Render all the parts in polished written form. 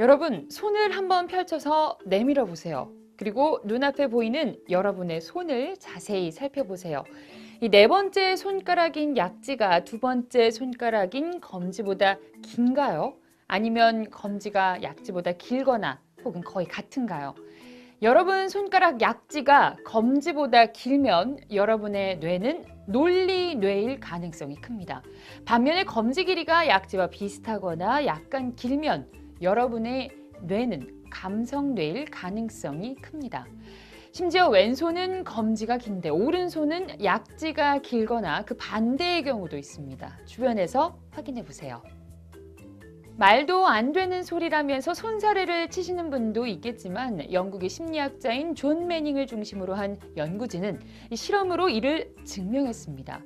여러분, 손을 한번 펼쳐서 내밀어 보세요. 그리고 눈앞에 보이는 여러분의 손을 자세히 살펴보세요. 이 네 번째 손가락인 약지가 두 번째 손가락인 검지보다 긴가요? 아니면 검지가 약지보다 길거나 혹은 거의 같은가요? 여러분 손가락 약지가 검지보다 길면 여러분의 뇌는 논리뇌일 가능성이 큽니다. 반면에 검지 길이가 약지와 비슷하거나 약간 길면 여러분의 뇌는 감성뇌일 가능성이 큽니다. 심지어 왼손은 검지가 긴데 오른손은 약지가 길거나 그 반대의 경우도 있습니다. 주변에서 확인해 보세요. 말도 안 되는 소리라면서 손사래를 치시는 분도 있겠지만 영국의 심리학자인 존 매닝을 중심으로 한 연구진은 실험으로 이를 증명했습니다.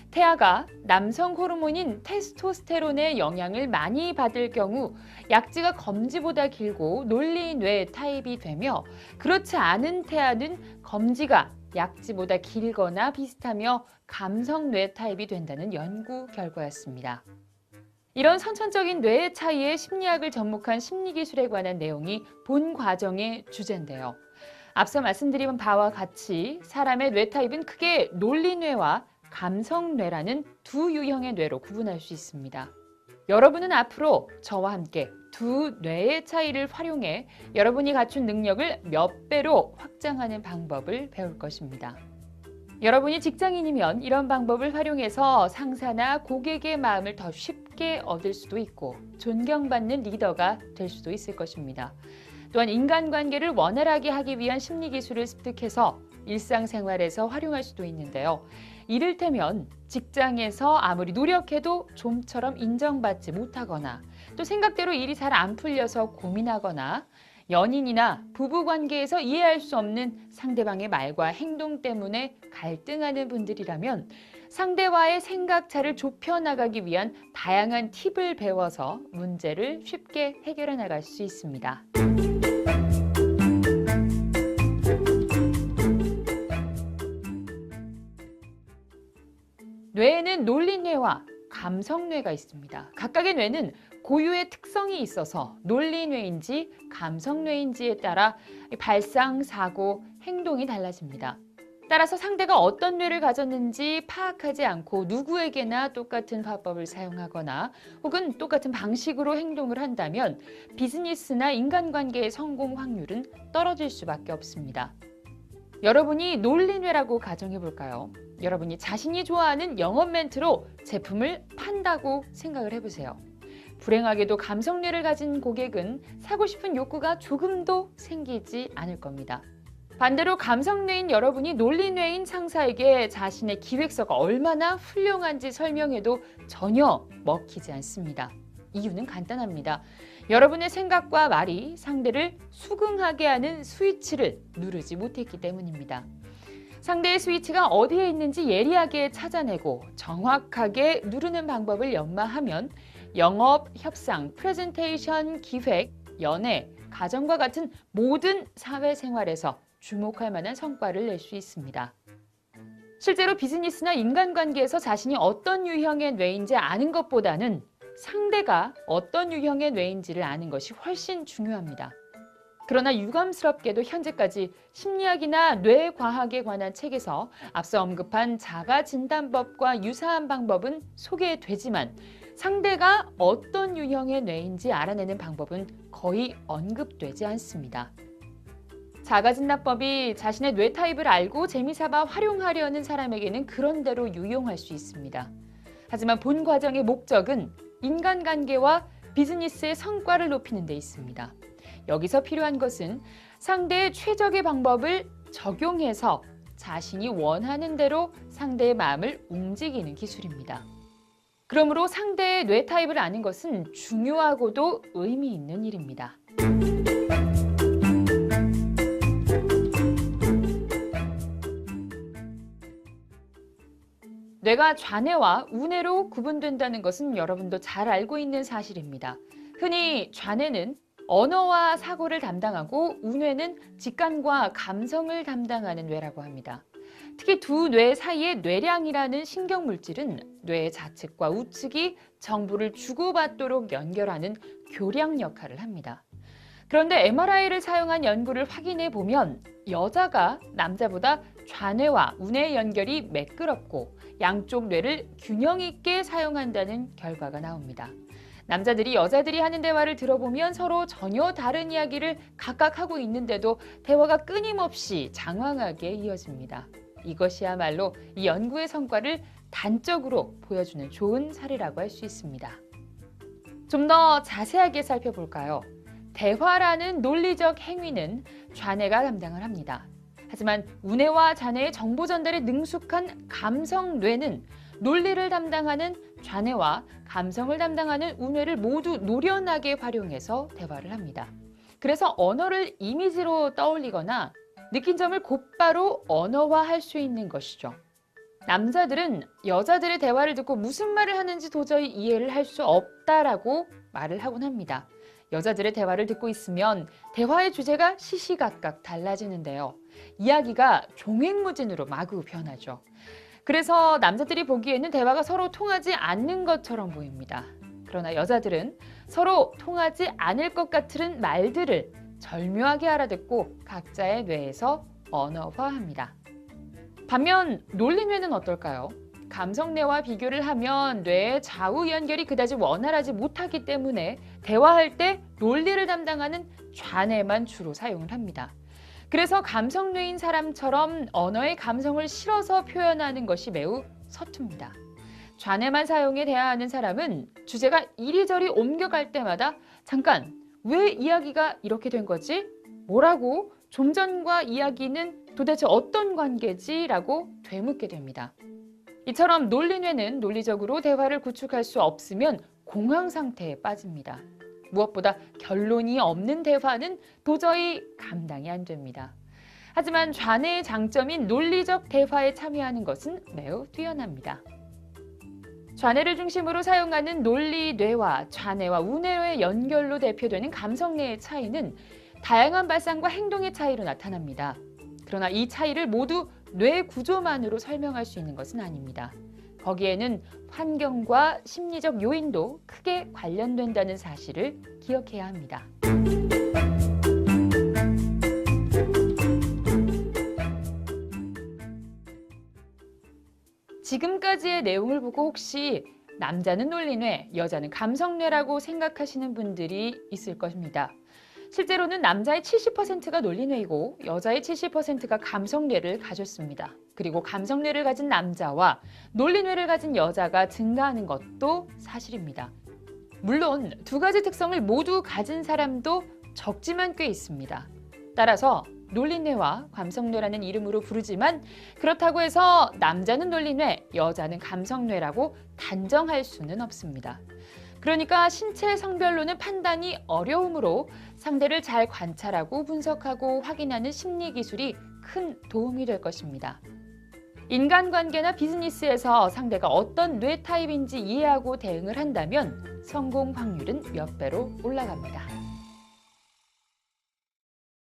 태아가 남성 호르몬인 테스토스테론의 영향을 많이 받을 경우 약지가 검지보다 길고 논리뇌 타입이 되며 그렇지 않은 태아는 검지가 약지보다 길거나 비슷하며 감성뇌 타입이 된다는 연구 결과였습니다. 이런 선천적인 뇌의 차이에 심리학을 접목한 심리기술에 관한 내용이 본 과정의 주제인데요. 앞서 말씀드린 바와 같이 사람의 뇌 타입은 크게 논리뇌와 감성뇌라는 두 유형의 뇌로 구분할 수 있습니다. 여러분은 앞으로 저와 함께 두 뇌의 차이를 활용해 여러분이 갖춘 능력을 몇 배로 확장하는 방법을 배울 것입니다. 여러분이 직장인이면 이런 방법을 활용해서 상사나 고객의 마음을 더 쉽게 얻을 수도 있고 존경받는 리더가 될 수도 있을 것입니다. 또한 인간관계를 원활하게 하기 위한 심리기술을 습득해서 일상생활에서 활용할 수도 있는데요. 이를테면 직장에서 아무리 노력해도 좀처럼 인정받지 못하거나 또 생각대로 일이 잘 안 풀려서 고민하거나 연인이나 부부관계에서 이해할 수 없는 상대방의 말과 행동 때문에 갈등하는 분들이라면 상대와의 생각차를 좁혀나가기 위한 다양한 팁을 배워서 문제를 쉽게 해결해 나갈 수 있습니다. 뇌에는 논리뇌와 감성뇌가 있습니다. 각각의 뇌는 고유의 특성이 있어서 논리뇌인지 감성뇌인지에 따라 발상, 사고, 행동이 달라집니다. 따라서 상대가 어떤 뇌를 가졌는지 파악하지 않고 누구에게나 똑같은 화법을 사용하거나 혹은 똑같은 방식으로 행동을 한다면 비즈니스나 인간관계의 성공 확률은 떨어질 수밖에 없습니다. 여러분이 논리뇌라고 가정해 볼까요? 여러분이 자신이 좋아하는 영업 멘트로 제품을 판다고 생각을 해보세요. 불행하게도 감성뇌를 가진 고객은 사고 싶은 욕구가 조금도 생기지 않을 겁니다. 반대로 감성뇌인 여러분이 논리뇌인 상사에게 자신의 기획서가 얼마나 훌륭한지 설명해도 전혀 먹히지 않습니다. 이유는 간단합니다. 여러분의 생각과 말이 상대를 수긍하게 하는 스위치를 누르지 못했기 때문입니다. 상대의 스위치가 어디에 있는지 예리하게 찾아내고 정확하게 누르는 방법을 연마하면 영업, 협상, 프레젠테이션, 기획, 연애, 가정과 같은 모든 사회생활에서 주목할 만한 성과를 낼 수 있습니다. 실제로 비즈니스나 인간관계에서 자신이 어떤 유형의 뇌인지 아는 것보다는 상대가 어떤 유형의 뇌인지를 아는 것이 훨씬 중요합니다. 그러나 유감스럽게도 현재까지 심리학이나 뇌과학에 관한 책에서 앞서 언급한 자가진단법과 유사한 방법은 소개되지만 상대가 어떤 유형의 뇌인지 알아내는 방법은 거의 언급되지 않습니다. 자가진단법이 자신의 뇌 타입을 알고 재미삼아 활용하려는 사람에게는 그런대로 유용할 수 있습니다. 하지만 본 과정의 목적은 인간관계와 비즈니스의 성과를 높이는 데 있습니다. 여기서 필요한 것은 상대의 최적의 방법을 적용해서 자신이 원하는 대로 상대의 마음을 움직이는 기술입니다. 그러므로 상대의 뇌 타입을 아는 것은 중요하고도 의미 있는 일입니다. 뇌가 좌뇌와 우뇌로 구분된다는 것은 여러분도 잘 알고 있는 사실입니다. 흔히 좌뇌는 언어와 사고를 담당하고 우뇌는 직감과 감성을 담당하는 뇌라고 합니다. 특히 두 뇌 사이의 뇌량이라는 신경물질은 뇌의 좌측과 우측이 정보를 주고받도록 연결하는 교량 역할을 합니다. 그런데 MRI를 사용한 연구를 확인해 보면 여자가 남자보다 좌뇌와 우뇌 연결이 매끄럽고 양쪽 뇌를 균형 있게 사용한다는 결과가 나옵니다. 남자들이 여자들이 하는 대화를 들어보면 서로 전혀 다른 이야기를 각각 하고 있는데도 대화가 끊임없이 장황하게 이어집니다. 이것이야말로 이 연구의 성과를 단적으로 보여주는 좋은 사례라고 할 수 있습니다. 좀 더 자세하게 살펴볼까요? 대화라는 논리적 행위는 좌뇌가 담당을 합니다. 하지만 우뇌와 좌뇌의 정보 전달에 능숙한 감성뇌는 논리를 담당하는 좌뇌와 감성을 담당하는 우뇌를 모두 노련하게 활용해서 대화를 합니다. 그래서 언어를 이미지로 떠올리거나 느낀 점을 곧바로 언어화할 수 있는 것이죠. 남자들은 여자들의 대화를 듣고 무슨 말을 하는지 도저히 이해를 할 수 없다라고 말을 하곤 합니다. 여자들의 대화를 듣고 있으면 대화의 주제가 시시각각 달라지는데요. 이야기가 종횡무진으로 마구 변하죠. 그래서 남자들이 보기에는 대화가 서로 통하지 않는 것처럼 보입니다. 그러나 여자들은 서로 통하지 않을 것 같은 말들을 절묘하게 알아듣고 각자의 뇌에서 언어화합니다. 반면 논리뇌는 어떨까요? 감성뇌와 비교를 하면 뇌의 좌우 연결이 그다지 원활하지 못하기 때문에 대화할 때 논리를 담당하는 좌뇌만 주로 사용을 합니다. 그래서 감성뇌인 사람처럼 언어의 감성을 실어서 표현하는 것이 매우 서툽니다. 좌뇌만 사용해 대화하는 사람은 주제가 이리저리 옮겨갈 때마다 잠깐, 왜 이야기가 이렇게 된 거지? 뭐라고? 좀 전과 이야기는 도대체 어떤 관계지? 라고 되묻게 됩니다. 이처럼 논리뇌는 논리적으로 대화를 구축할 수 없으면 공황 상태에 빠집니다. 무엇보다 결론이 없는 대화는 도저히 감당이 안 됩니다. 하지만 좌뇌의 장점인 논리적 대화에 참여하는 것은 매우 뛰어납니다. 좌뇌를 중심으로 사용하는 논리뇌와 좌뇌와 우뇌의 연결로 대표되는 감성뇌의 차이는 다양한 발상과 행동의 차이로 나타납니다. 그러나 이 차이를 모두 뇌 구조만으로 설명할 수 있는 것은 아닙니다. 거기에는 환경과 심리적 요인도 크게 관련된다는 사실을 기억해야 합니다. 지금까지의 내용을 보고 혹시 남자는 논리뇌, 여자는 감성뇌라고 생각하시는 분들이 있을 것입니다. 실제로는 남자의 70%가 논리뇌이고 여자의 70%가 감성뇌를 가졌습니다. 그리고 감성뇌를 가진 남자와 논리뇌를 가진 여자가 증가하는 것도 사실입니다. 물론 두 가지 특성을 모두 가진 사람도 적지만 꽤 있습니다. 따라서 논리뇌와 감성뇌라는 이름으로 부르지만 그렇다고 해서 남자는 논리뇌, 여자는 감성뇌라고 단정할 수는 없습니다. 그러니까 신체 성별로는 판단이 어려우므로 상대를 잘 관찰하고 분석하고 확인하는 심리 기술이 큰 도움이 될 것입니다. 인간관계나 비즈니스에서 상대가 어떤 뇌 타입인지 이해하고 대응을 한다면 성공 확률은 몇 배로 올라갑니다.